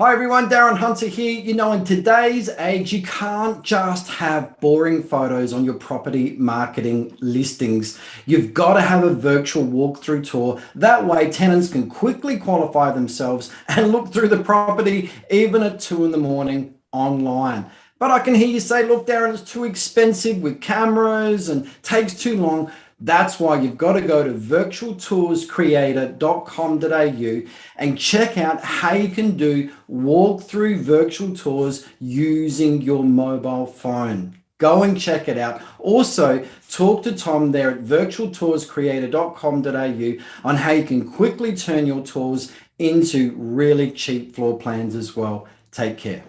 Hi everyone, Darren Hunter here. In today's age, you can't just have boring photos on your property marketing listings. You've got to have a virtual walkthrough tour. That way tenants can quickly qualify themselves and look through the property even at 2 in the morning online. But I can hear you say, look, Darren, it's too expensive with cameras and takes too long. That's why you've got to go to virtualtourscreator.com.au and check out how you can do walkthrough virtual tours using your mobile phone. Go and check it out. Also, talk to Tom there at virtualtourscreator.com.au on how you can quickly turn your tours into really cheap floor plans as well. Take care.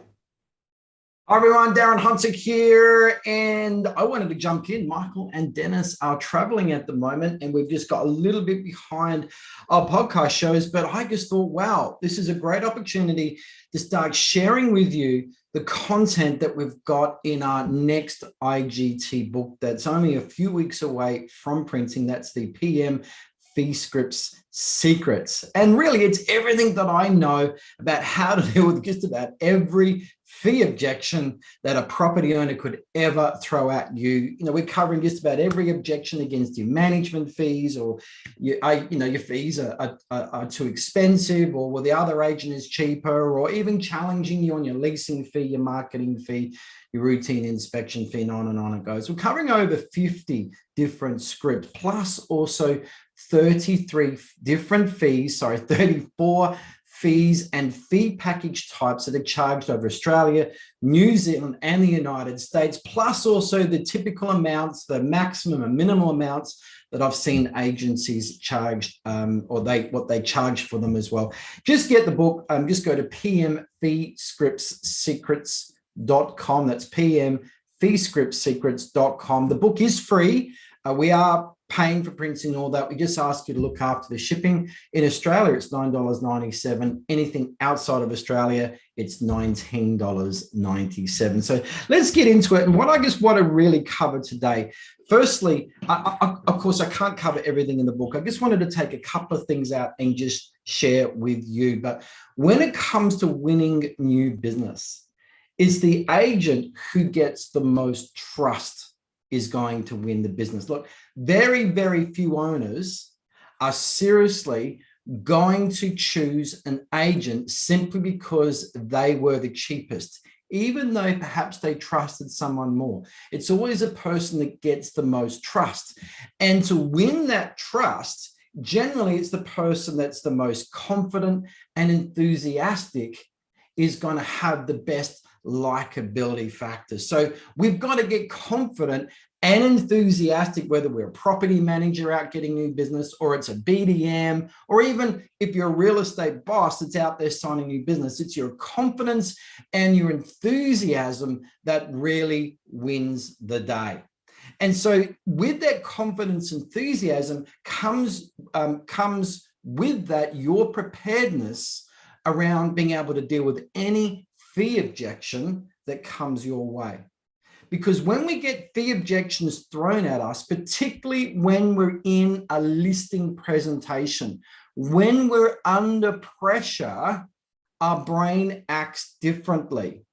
Hi everyone, Darren Hunter here, and I wanted to jump in. Michael and Deniz are traveling at the moment, and we've just got a little bit behind our podcast shows, but I just thought, wow, this is a great opportunity to start sharing with you the content that we've got in our next IGT book that's only a few weeks away from printing. That's the PM Fee Scripts Secrets. And really, it's everything that I know about how to deal with just about every fee objection that a property owner could ever throw at you. We're covering just about every objection against your management fees, or your fees are too expensive, or well, the other agent is cheaper, or even challenging you on your leasing fee, your marketing fee, your routine inspection fee, and on it goes. We're covering over 50 different scripts, plus also 34 fees and fee package types that are charged over Australia, New Zealand, and the United States, plus also the typical amounts, the maximum and minimal amounts that I've seen agencies charge, what they charge for them as well. Just get the book. Just go to pmfeescriptsecrets.com. That's pmfeescriptsecrets.com. The book is free. We are paying for printing and all that. We just ask you to look after the shipping. In Australia, it's $9.97. Anything outside of Australia, it's $19.97. So let's get into it. And what I just want to really cover today, firstly, of course, I can't cover everything in the book. I just wanted to take a couple of things out and just share with you. But when it comes to winning new business, it's the agent who gets the most trust is going to win the business. Look, very, very few owners are seriously going to choose an agent simply because they were the cheapest, even though perhaps they trusted someone more. It's always a person that gets the most trust. And to win that trust, generally it's the person that's the most confident and enthusiastic is going to have the best likability factors. So we've got to get confident and enthusiastic, whether we're a property manager out getting new business, or it's a BDM, or even if you're a real estate boss that's out there signing new business. It's your confidence and your enthusiasm that really wins the day. And so with that confidence, enthusiasm comes with that your preparedness around being able to deal with any fee objection that comes your way. Because when we get fee objections thrown at us, particularly when we're in a listing presentation, when we're under pressure, our brain acts differently.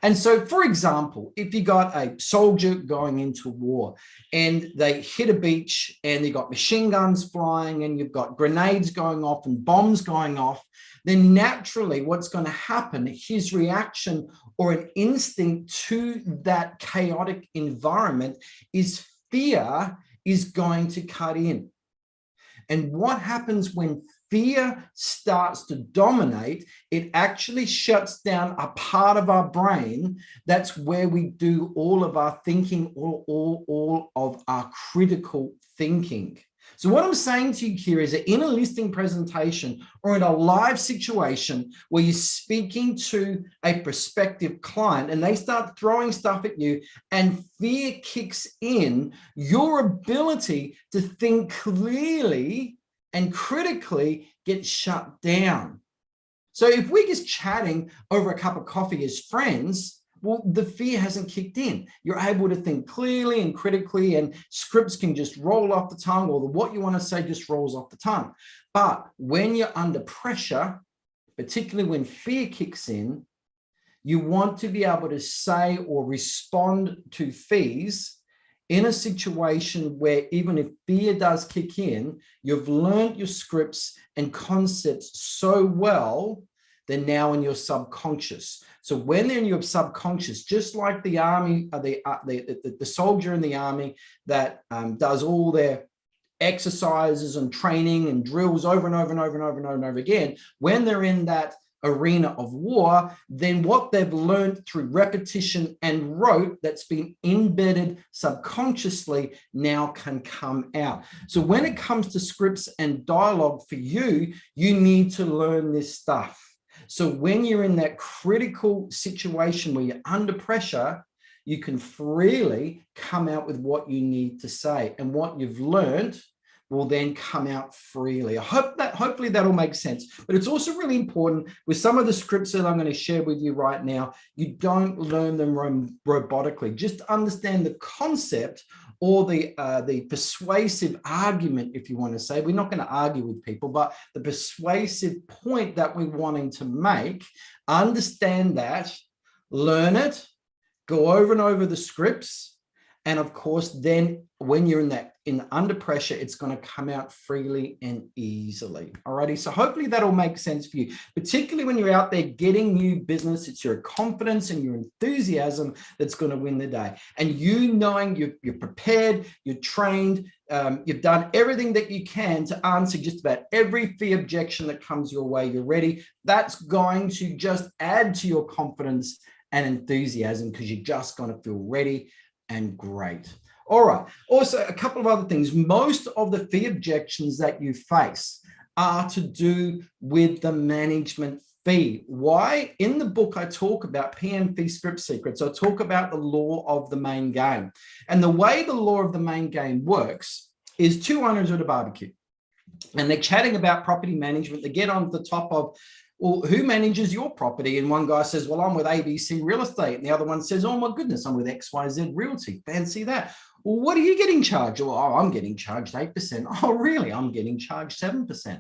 And so, for example, if you got a soldier going into war and they hit a beach and you got machine guns flying and you've got grenades going off and bombs going off, then naturally what's going to happen, his reaction or an instinct to that chaotic environment is fear is going to cut in. And what happens when fear starts to dominate, it actually shuts down a part of our brain. That's where we do all of our thinking, all of our critical thinking. So what I'm saying to you here is that in a listing presentation or in a live situation where you're speaking to a prospective client and they start throwing stuff at you and fear kicks in, your ability to think clearly and critically gets shut down. So if we're just chatting over a cup of coffee as friends, well, the fear hasn't kicked in. You're able to think clearly and critically, and scripts can just roll off the tongue, or what you want to say just rolls off the tongue. But when you're under pressure, particularly when fear kicks in, you want to be able to say or respond to fees in a situation where even if fear does kick in, you've learned your scripts and concepts so well, they're now in your subconscious. So when they're in your subconscious, just like the army, the soldier in the army that does all their exercises and training and drills over and over and over and over and over and over again, when they're in that arena of war, then what they've learned through repetition and rote that's been embedded subconsciously now can come out. So when it comes to scripts and dialogue for you, you need to learn this stuff. So when you're in that critical situation where you're under pressure, you can freely come out with what you need to say, and what you've learned will then come out freely. I hope that hopefully that'll make sense. But it's also really important with some of the scripts that I'm going to share with you right now, you don't learn them robotically. Just understand the concept or the persuasive argument, if you want to say. We're not going to argue with people, but the persuasive point that we're wanting to make, understand that, learn it, go over and over the scripts, and of course, then when you're under pressure, it's going to come out freely and easily. Alrighty, so hopefully that'll make sense for you, particularly when you're out there getting new business. It's your confidence and your enthusiasm that's going to win the day. And you knowing you're prepared, you're trained, you've done everything that you can to answer just about every fee objection that comes your way. You're ready. That's going to just add to your confidence and enthusiasm, because you're just going to feel ready and great. All right. Also, a couple of other things. Most of the fee objections that you face are to do with the management fee. Why? In the book, I talk about PM fee script secrets. I talk about the law of the main game. And the way the law of the main game works is two owners at a barbecue, and they're chatting about property management. They get on the top of, well, who manages your property? And one guy says, well, I'm with ABC Real Estate. And the other one says, oh my goodness, I'm with XYZ Realty. Fancy that. Well, what are you getting charged? Oh, I'm getting charged 8%. Oh, really? I'm getting charged 7%.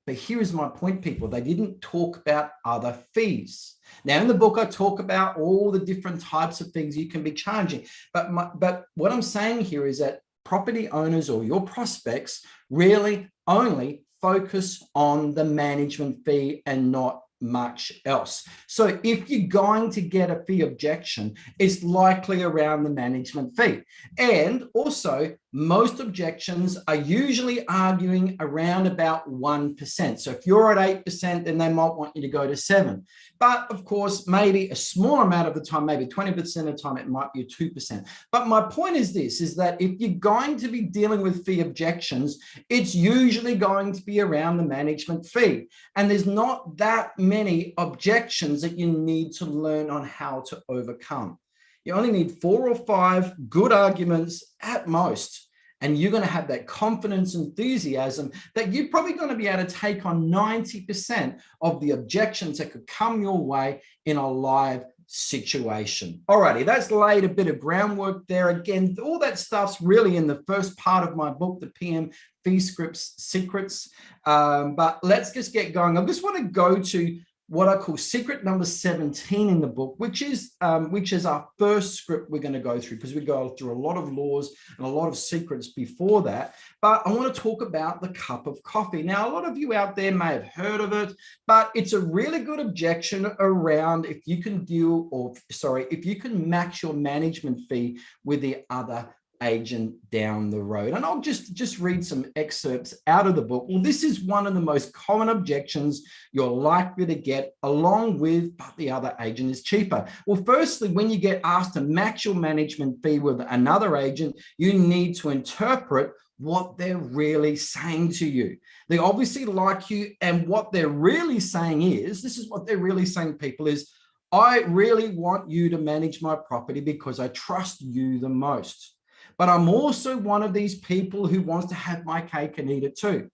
But here is my point, people. They didn't talk about other fees. Now, in the book, I talk about all the different types of things you can be charging. But what I'm saying here is that property owners or your prospects really only focus on the management fee and not much else. So if you're going to get a fee objection, it's likely around the management fee. And also, most objections are usually arguing around about 1%. So if you're at 8%, then they might want you to go to 7%. But of course, maybe a small amount of the time, maybe 20% of the time, it might be a 2%. But my point is this, is that if you're going to be dealing with fee objections, it's usually going to be around the management fee. And there's not that many objections that you need to learn on how to overcome. You only need 4 or 5 good arguments at most, and you're going to have that confidence, enthusiasm that you're probably going to be able to take on 90% of the objections that could come your way in a live situation. Alrighty, that's laid a bit of groundwork there. Again, all that stuff's really in the first part of my book, the PM Fee Scripts Secrets. But let's just get going. I just want to go to what I call secret number 17 in the book, which is our first script we're going to go through, because we go through a lot of laws and a lot of secrets before that. But I want to talk about the cup of coffee. Now, a lot of you out there may have heard of it, but it's a really good objection around if you can if you can match your management fee with the other agent down the road. And I'll just read some excerpts out of the book. Well, this is one of the most common objections you're likely to get, along with, but the other agent is cheaper. Well, firstly, when you get asked to match your management fee with another agent, you need to interpret what they're really saying to you. They obviously like you, and what they're really saying is, this is what they're really saying, people, is, I really want you to manage my property because I trust you the most. But I'm also one of these people who wants to have my cake and eat it too.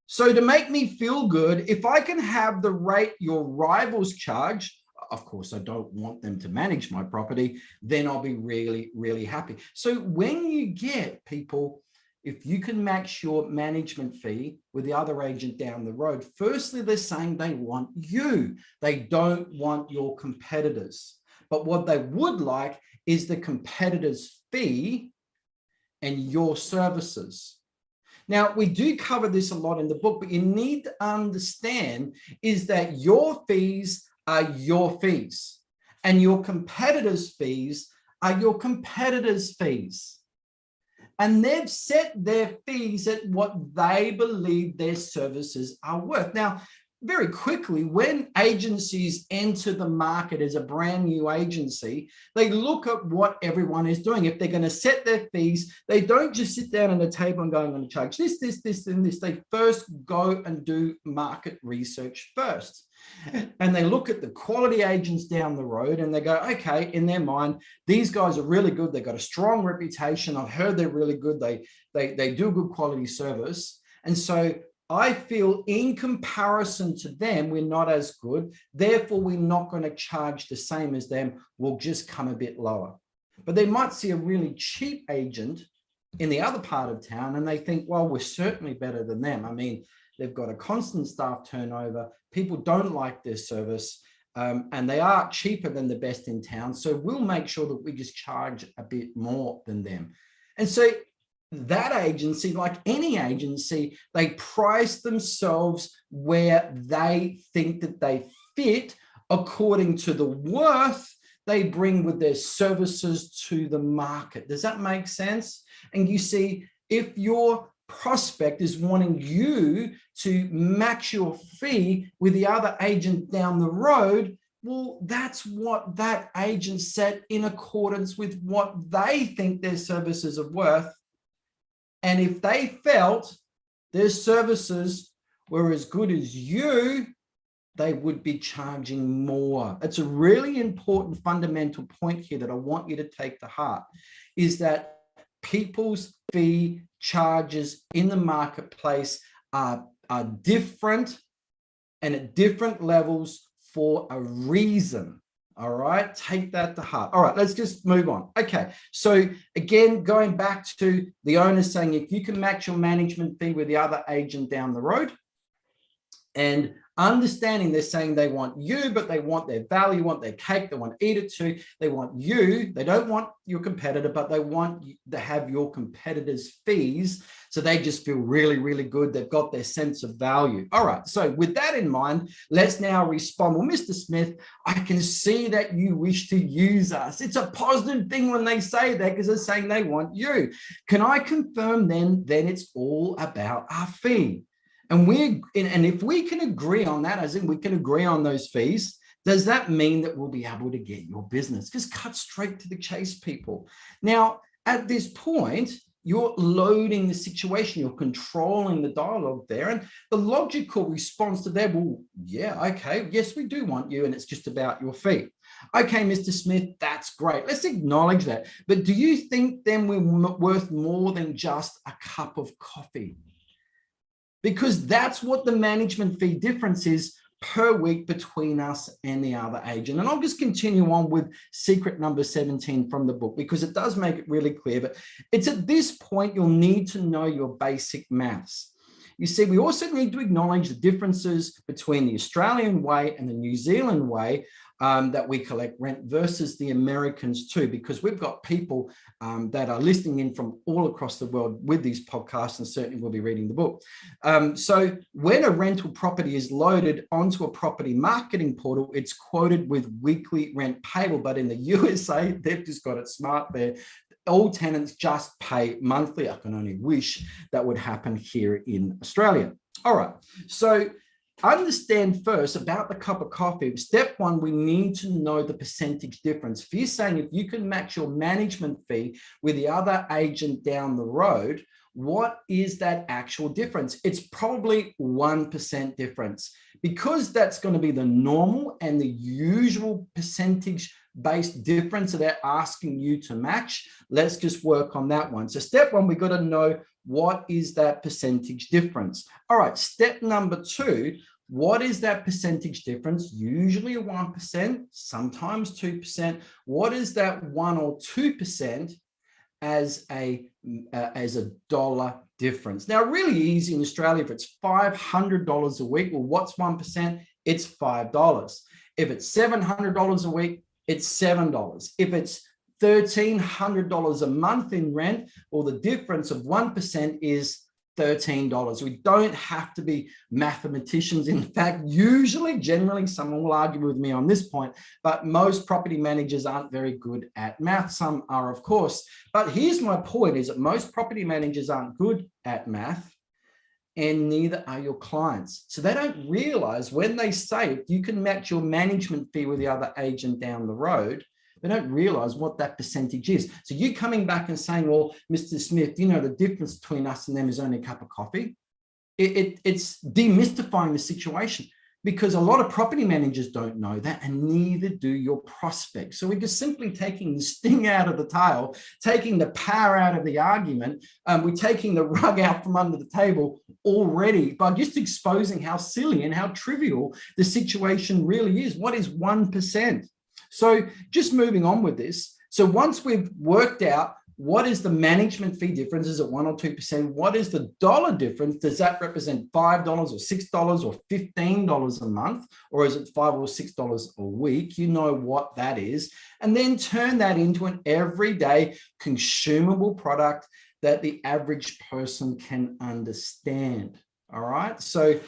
So to make me feel good, if I can have the rate your rivals charge, of course, I don't want them to manage my property, then I'll be really, really happy. So when you get people, if you can match your management fee with the other agent down the road, firstly, they're saying they want you. They don't want your competitors. But what they would like is the competitor's fee and your services. Now, we do cover this a lot in the book, but you need to understand is that your fees are your fees and your competitors' fees are your competitors' fees. And they've set their fees at what they believe their services are worth. Now, very quickly, when agencies enter the market as a brand new agency, they look at what everyone is doing. If they're going to set their fees, they don't just sit down at a table and go, I'm going to charge this, and this. They first go and do market research first. And they look at the quality agents down the road and they go, okay, in their mind, these guys are really good. They've got a strong reputation. I've heard they're really good. They do good quality service. And so I feel in comparison to them, we're not as good. Therefore, we're not going to charge the same as them. We'll just come a bit lower. But they might see a really cheap agent in the other part of town and they think, well, we're certainly better than them. I mean, they've got a constant staff turnover. People don't like their service and they are cheaper than the best in town. So we'll make sure that we just charge a bit more than them. And so that agency, like any agency, they price themselves where they think that they fit according to the worth they bring with their services to the market. Does that make sense? And you see, if your prospect is wanting you to match your fee with the other agent down the road, well, that's what that agent set in accordance with what they think their services are worth. And if they felt their services were as good as you, they would be charging more. It's a really important fundamental point here that I want you to take to heart, is that people's fee charges in the marketplace are different and at different levels for a reason. All right, take that to heart. All right, let's just move on. Okay, so again, going back to the owner saying, if you can match your management fee with the other agent down the road, and understanding they're saying they want you, but they want their value, want their cake, they want to eat it too. They want you, they don't want your competitor, but they want to have your competitor's fees. So they just feel really, really good. They've got their sense of value. All right, so with that in mind, let's now respond. Well, Mr. Smith, I can see that you wish to use us. It's a positive thing when they say that because they're saying they want you. Can I confirm then it's all about our fee? And if we can agree on that, as in we can agree on those fees, does that mean that we'll be able to get your business? Just cut straight to the chase, people. Now, at this point, you're loading the situation, you're controlling the dialogue there. And the logical response to that, well, yeah, okay, yes, we do want you, and it's just about your fee. Okay, Mr. Smith, that's great. Let's acknowledge that. But do you think then we're worth more than just a cup of coffee? Because that's what the management fee difference is per week between us and the other agent. And I'll just continue on with secret number 17 from the book, because it does make it really clear. But it's at this point you'll need to know your basic maths. You see, we also need to acknowledge the differences between the Australian way and the New Zealand way that we collect rent versus the Americans too, because we've got people that are listening in from all across the world with these podcasts, and certainly will be reading the book. So when a rental property is loaded onto a property marketing portal, it's quoted with weekly rent payable. But in the USA, they've just got it smart there. All tenants just pay monthly. I can only wish that would happen here in Australia. All right, so understand first about the cup of coffee. Step one, we need to know the percentage difference. If you're saying if you can match your management fee with the other agent down the road, what is that actual difference? It's probably 1% difference, because that's going to be the normal and the usual percentage based difference that they're asking you to match. Let's just work on that one. So step one, we've got to know what is that percentage difference. All right, step number two, what is that percentage difference? Usually 1%, sometimes 2%. What is that 1 or 2%? as a dollar difference. Now, really easy in Australia. If it's $500 a week, well, what's 1%? It's $5. If it's $700 a week, it's $7. If it's $1,300 a month in rent, well, the difference of 1% is $13. We don't have to be mathematicians. In fact, usually, generally, someone will argue with me on this point, but most property managers aren't very good at math. Some are, of course. But here's my point, is that most property managers aren't good at math, and neither are your clients. So they don't realize when they say, if you can match your management fee with the other agent down the road, they don't realize what that percentage is. So you coming back and saying, well, Mr. Smith, you know, the difference between us and them is only a cup of coffee. It's demystifying the situation, because a lot of property managers don't know that, and neither do your prospects. So we're just simply taking the sting out of the tail, taking the power out of the argument. We're taking the rug out from under the table already by just exposing how silly and how trivial the situation really is. What is 1%? So just moving on with this. So once we've worked out what is the management fee difference, is it 1 or 2%? What is the dollar difference? Does that represent $5 or $6 or $15 a month? Or is it $5 or $6 a week? You know what that is. And then turn that into an everyday consumable product that the average person can understand. All right. So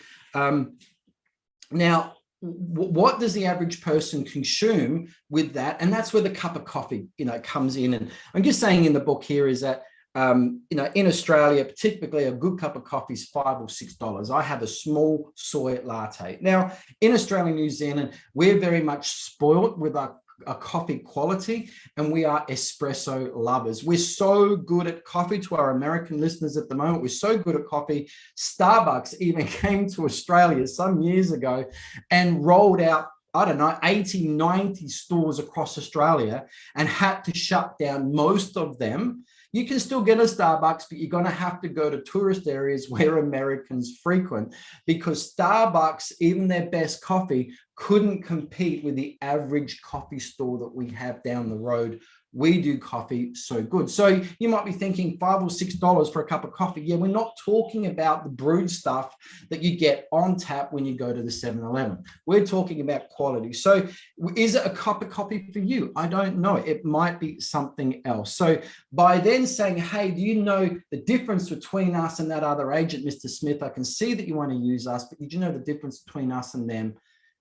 now, what does the average person consume with that? And that's where the cup of coffee, you know, comes in. And I'm just saying in the book here is that, you know, in Australia, typically a good cup of coffee is $5 or $6. I have a small soy latte. Now, in Australia and New Zealand, we're very much spoiled with our coffee quality, and we are espresso lovers. We're so good at coffee. To our American listeners at the moment, we're so good at coffee. Starbucks even came to Australia some years ago and rolled out, I don't know, 80, 90 stores across Australia, and had to shut down most of them. You can still get a Starbucks, but you're going to have to go to tourist areas where Americans frequent, because Starbucks, even their best coffee, couldn't compete with the average coffee store that we have down the road. We do coffee so good. So you might be thinking $5 or $6 for a cup of coffee. Yeah, we're not talking about the brewed stuff that you get on tap when you go to the 7-Eleven. We're talking about quality. So is it a cup of coffee for you? I don't know. It might be something else. So by then saying, hey, do you know the difference between us and that other agent, Mr. Smith? I can see that you want to use us, but did you know the difference between us and them?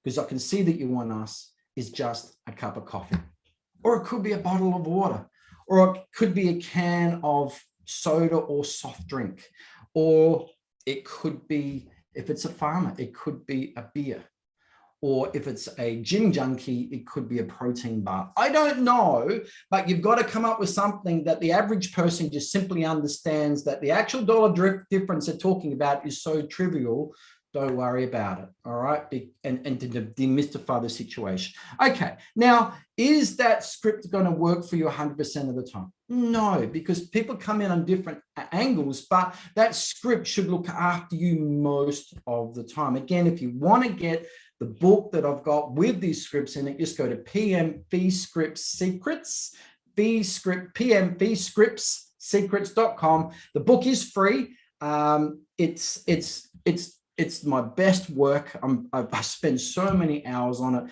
Because I can see that you want us is just a cup of coffee. Or it could be a bottle of water, or it could be a can of soda or soft drink, or it could be, if it's a farmer, it could be a beer, or if it's a gym junkie, it could be a protein bar. I don't know, but you've got to come up with something that the average person just simply understands, that the actual dollar difference they're talking about is so trivial. Don't worry about it. All right. And to demystify the situation. Okay. Now, is that script going to work for you 100% of the time? No, because people come in on different angles, but that script should look after you most of the time. Again, if you want to get the book that I've got with these scripts in it, just go to pmfscripts.com. The book is free. It's my best work. I spend so many hours on it.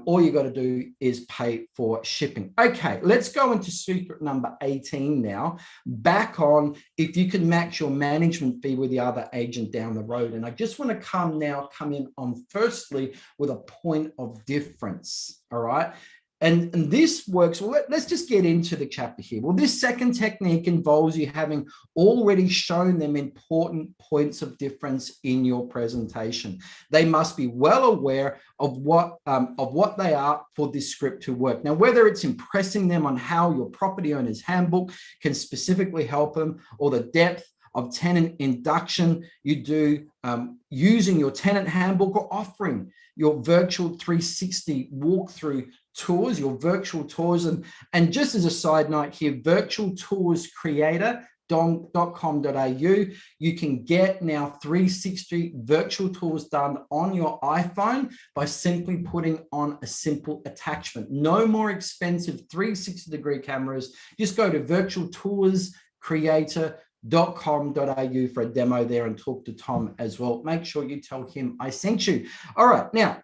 All you got to do is pay for shipping. Okay, let's go into secret number 18 now. Back on if you can match your management fee with the other agent down the road. And I just want to come in on firstly with a point of difference. All right. And this works. Well, let's just get into the chapter here. Well, this second technique involves you having already shown them important points of difference in your presentation. They must be well aware of what they are for this script to work. Now, whether it's impressing them on how your property owner's handbook can specifically help them, or the depth of tenant induction you do using your tenant handbook, or offering your virtual 360 walkthrough tours, your virtual tours. And just as a side note here, Virtual Tours Creator You can get now 360 virtual tours done on your iPhone by simply putting on a simple attachment. No more expensive 360-degree cameras. Just go to virtualtourscreator.com.au for a demo there and talk to Tom as well. Make sure you tell him I sent you. All right, now,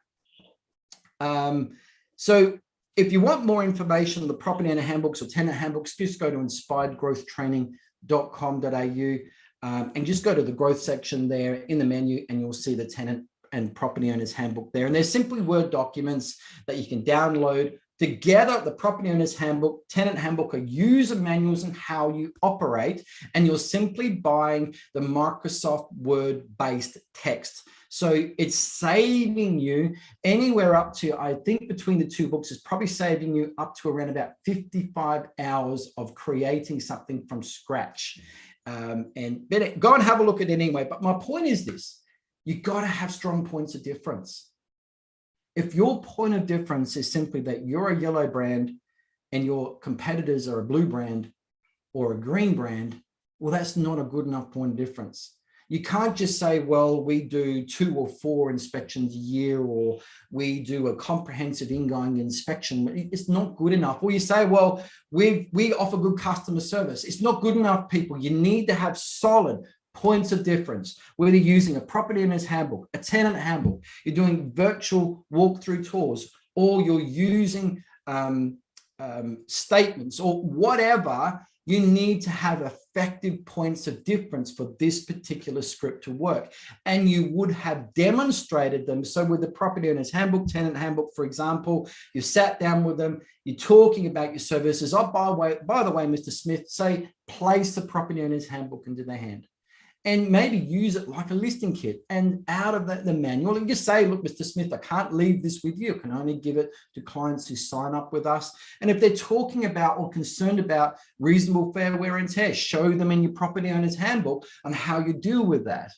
so if you want more information on the property owner handbooks or tenant handbooks, just go to inspiredgrowthtraining.com.au and just go to the growth section there in the menu, and you'll see the tenant and property owner's handbook there. And they're simply Word documents that you can download together. The property owner's handbook, tenant handbook are user manuals and how you operate, and you're simply buying the Microsoft Word-based text. So it's saving you anywhere up to, I think between the two books, is probably saving you up to around about 55 hours of creating something from scratch. And go and have a look at it anyway. But my point is this: you got to have strong points of difference. If your point of difference is simply that you're a yellow brand and your competitors are a blue brand or a green brand, well, that's not a good enough point of difference. You can't just say, well, we do 2 or 4 inspections a year, or we do a comprehensive ingoing inspection. It's not good enough. Or you say, well, we offer good customer service. It's not good enough, people. You need to have solid points of difference, whether you're using a property owner's handbook, a tenant handbook, you're doing virtual walkthrough tours, or you're using statements or whatever. You need to have effective points of difference for this particular script to work. And you would have demonstrated them. So with the property owner's handbook, tenant handbook, for example, you sat down with them, you're talking about your services. Oh, by the way, Mr. Smith, say, place the property owner's handbook into their hand. And maybe use it like a listing kit, and out of the manual, and just say, look, Mr. Smith, I can't leave this with you. I can only give it to clients who sign up with us. And if they're talking about or concerned about reasonable fair wear and tear, show them in your property owner's handbook on how you deal with that.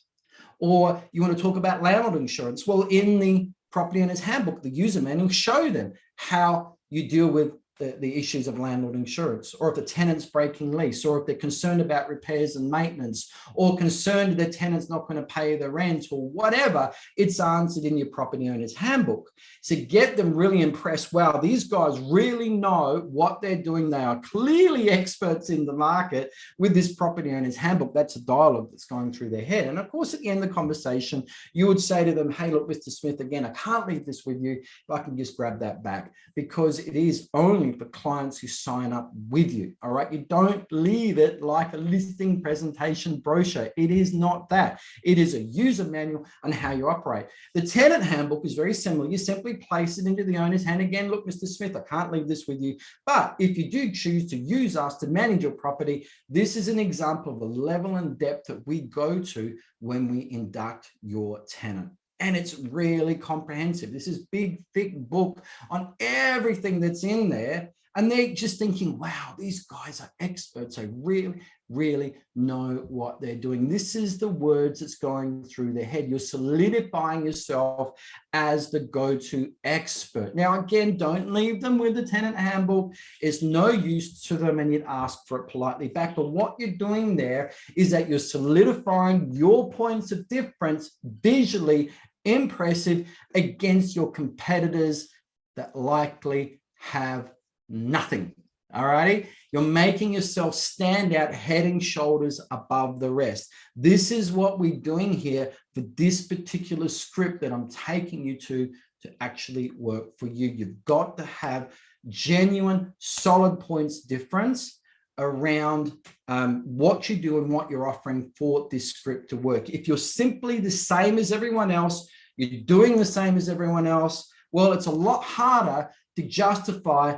Or you want to talk about landlord insurance. Well, in the property owner's handbook, the user manual, show them how you deal with the issues of landlord insurance, or if the tenant's breaking lease, or if they're concerned about repairs and maintenance, or concerned the tenant's not going to pay the rent, or whatever, it's answered in your property owner's handbook. So get them really impressed. Wow, these guys really know what they're doing. They are clearly experts in the market with this property owner's handbook. That's a dialogue that's going through their head. And of course, at the end of the conversation, you would say to them, hey, look, Mr. Smith, again, I can't leave this with you, if I can just grab that back, because it is only for clients who sign up with you. All right, you don't leave it like a listing presentation brochure. It is not that. It is a user manual on how you operate. The tenant handbook is very similar. You simply place it into the owner's hand. Again, look, Mr. Smith, I can't leave this with you, but if you do choose to use us to manage your property, this is an example of the level and depth that we go to when we induct your tenant. And it's really comprehensive. This is big, thick book on everything that's in there. And they're just thinking, wow, these guys are experts. They really, really know what they're doing. This is the words that's going through their head. You're solidifying yourself as the go-to expert. Now, again, don't leave them with the tenant handbook. It's no use to them, and you'd ask for it politely back. But what you're doing there is that you're solidifying your points of difference, visually impressive, against your competitors that likely have nothing. All righty, you're making yourself stand out head and shoulders above the rest. This is what we're doing here for this particular script that I'm taking you to actually work for you. You've got to have genuine, solid points difference around what you do and what you're offering for this script to work. If you're simply the same as everyone else, you're doing the same as everyone else, well, it's a lot harder to justify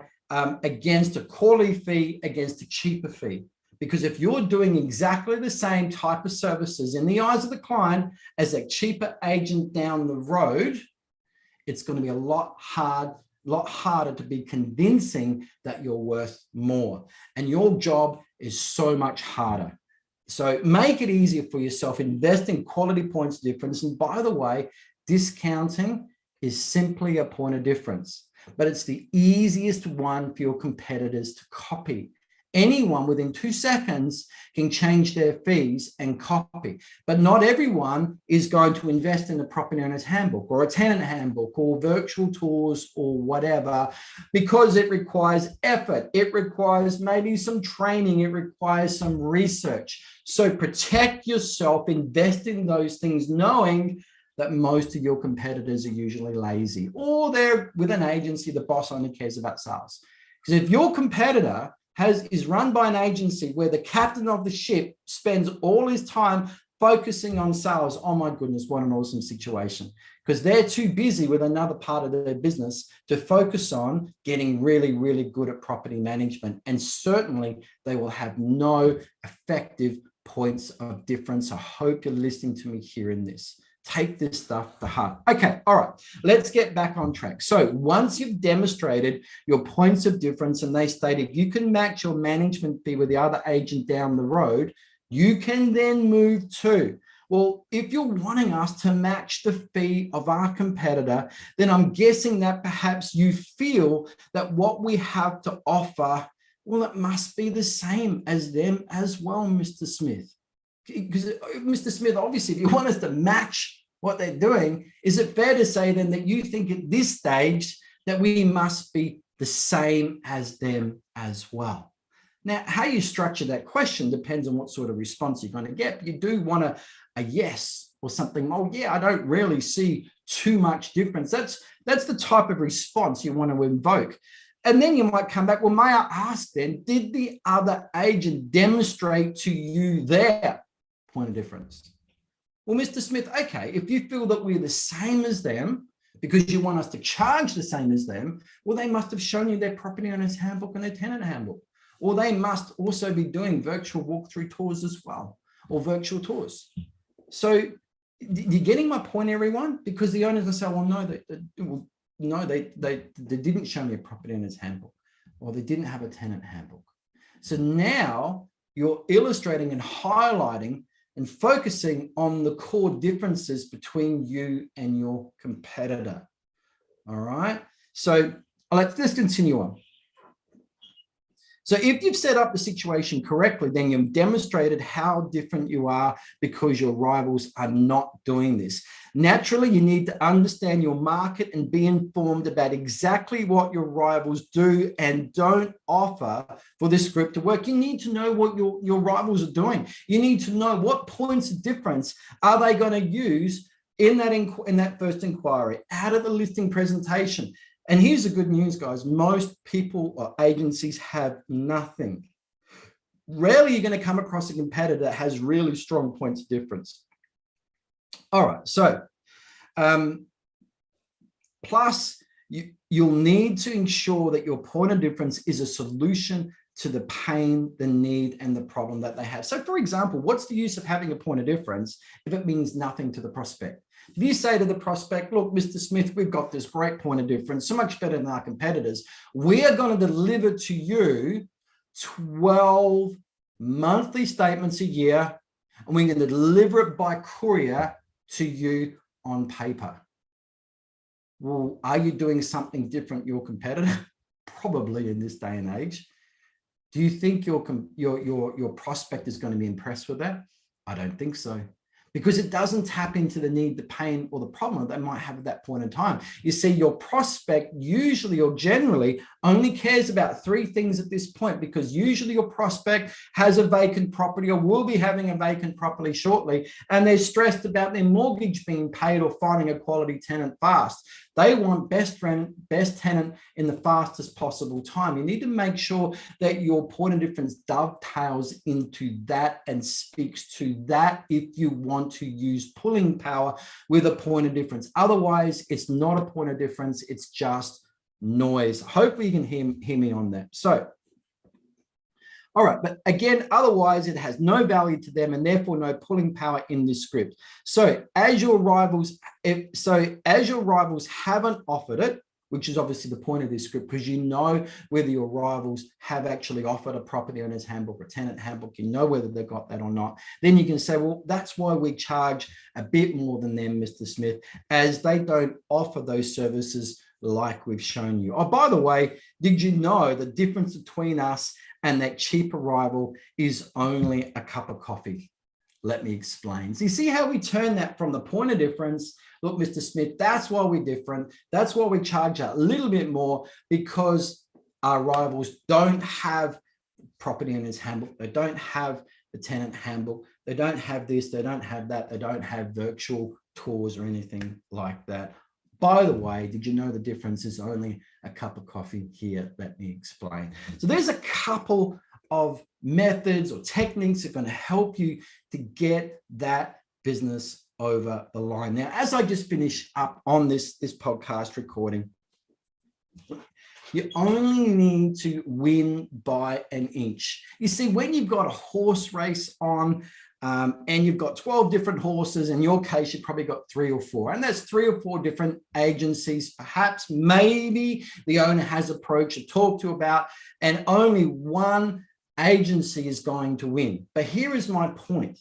against a quality fee, against a cheaper fee. Because if you're doing exactly the same type of services in the eyes of the client as a cheaper agent down the road, it's going to be a lot harder to be convincing that you're worth more. And your job is so much harder. So make it easier for yourself. Invest in quality points of difference. And by the way, discounting is simply a point of difference, but it's the easiest one for your competitors to copy. Anyone within 2 seconds can change their fees and copy, but not everyone is going to invest in a property owner's handbook or a tenant handbook or virtual tours or whatever, because it requires effort. It requires maybe some training. It requires some research. So protect yourself, invest in those things, knowing that most of your competitors are usually lazy, or they're with an agency, the boss only cares about sales. Because if your competitor is run by an agency where the captain of the ship spends all his time focusing on sales, oh my goodness, what an awesome situation. Because they're too busy with another part of their business to focus on getting really, really good at property management. And certainly they will have no effective points of difference. I hope you're listening to me here in this. Take this stuff to heart. Okay, all right, let's get back on track. So once you've demonstrated your points of difference and they stated you can match your management fee with the other agent down the road, you can then move to, well, if you're wanting us to match the fee of our competitor, then I'm guessing that perhaps you feel that what we have to offer, well, it must be the same as them as well, Mr. Smith. Because Mr. Smith, obviously, if you want us to match what they're doing, is it fair to say then that you think at this stage that we must be the same as them as well? Now, how you structure that question depends on what sort of response you're going to get. You do want a yes or something. Oh, yeah, I don't really see too much difference. That's the type of response you want to invoke. And then you might come back, well, may I ask then, did the other agent demonstrate to you their point of difference? Well, Mr. Smith, okay, if you feel that we're the same as them because you want us to charge the same as them, well, they must have shown you their property owner's handbook and their tenant handbook. Or they must also be doing virtual walkthrough tours as well, or virtual tours. So you're getting my point, everyone? Because the owners will say, well, no, they didn't show me a property owner's handbook, or they didn't have a tenant handbook. So now you're illustrating and highlighting and focusing on the core differences between you and your competitor. All right. So let's continue on. So if you've set up the situation correctly, then you've demonstrated how different you are because your rivals are not doing this. Naturally, you need to understand your market and be informed about exactly what your rivals do and don't offer for this group to work. You need to know what your rivals are doing. You need to know what points of difference are they going to use in that first inquiry, out of the listing presentation. And here's the good news, guys. Most people or agencies have nothing. Rarely you're going to come across a competitor that has really strong points of difference. All right. So plus, you'll need to ensure that your point of difference is a solution to the pain, the need, and the problem that they have. So for example, what's the use of having a point of difference if it means nothing to the prospect? If you say to the prospect, look, Mr. Smith, we've got this great point of difference, so much better than our competitors. We are going to deliver to you 12 monthly statements a year, and we're going to deliver it by courier to you on paper. Well, are you doing something different your competitor? Probably in this day and age. Do you think your prospect is going to be impressed with that? I don't think so. Because it doesn't tap into the need, the pain, or the problem that they might have at that point in time. You see, your prospect usually or generally only cares about 3 things at this point, because usually your prospect has a vacant property or will be having a vacant property shortly, and they're stressed about their mortgage being paid or finding a quality tenant fast. They want best tenant in the fastest possible time. You need to make sure that your point of difference dovetails into that and speaks to that if you want to use pulling power with a point of difference. Otherwise, it's not a point of difference. It's just noise. Hopefully you can hear me on that. So, all right, but again, otherwise it has no value to them and therefore no pulling power in this script. So as your rivals haven't offered it, which is obviously the point of this script, because you know whether your rivals have actually offered a property owner's handbook or tenant handbook, you know whether they've got that or not, then you can say, well, that's why we charge a bit more than them, Mr. Smith, as they don't offer those services like we've shown you. Oh, by the way, did you know the difference between us and that cheaper rival is only a cup of coffee. Let me explain. So you see how we turn that from the point of difference? Look, Mr. Smith, that's why we're different. That's why we charge a little bit more, because our rivals don't have property owners handbook. They don't have the tenant handbook. They don't have this. They don't have that. They don't have virtual tours or anything like that. By the way, did you know the difference is only a cup of coffee here? Let me explain. So there's a couple of methods or techniques that are going to help you to get that business over the line. Now, as I just finish up on this podcast recording, you only need to win by an inch. You see, when you've got a horse race on, and you've got 12 different horses, in your case, you've probably got 3 or 4, and that's 3 or 4 different agencies, perhaps, maybe the owner has approached or talked to about, and only one agency is going to win. But here is my point.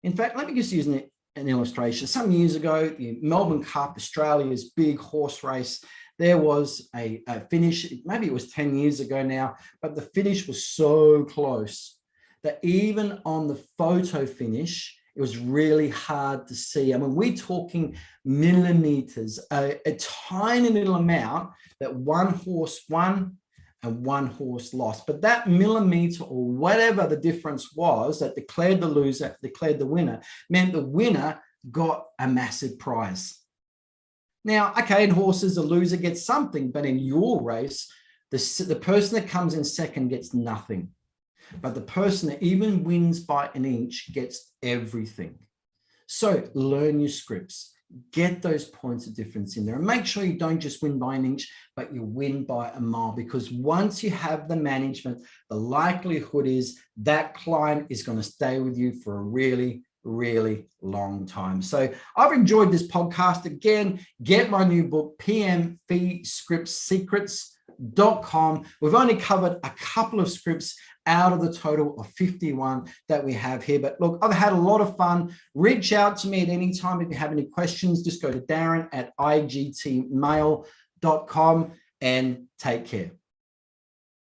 In fact, let me just use an illustration. Some years ago, the Melbourne Cup, Australia's big horse race, there was a finish, maybe it was 10 years ago now, but the finish was so close that even on the photo finish, it was really hard to see. I mean, we're talking millimeters, a tiny little amount that one horse won and one horse lost. But that millimeter or whatever the difference was that declared the loser, declared the winner, meant the winner got a massive prize. Now, okay, in horses, the loser gets something, but in your race, the person that comes in second gets nothing. But the person that even wins by an inch gets everything. So learn your scripts, get those points of difference in there, and make sure you don't just win by an inch, but you win by a mile, because once you have the management, the likelihood is that client is going to stay with you for a really long time. So I've enjoyed this podcast. Again, get my new book, PM Fee Scripts Secrets.com. We've only covered a couple of scripts out of the total of 51 that we have here. But look, I've had a lot of fun. Reach out to me at any time if you have any questions. Just go to Darren at igtmail.com and take care.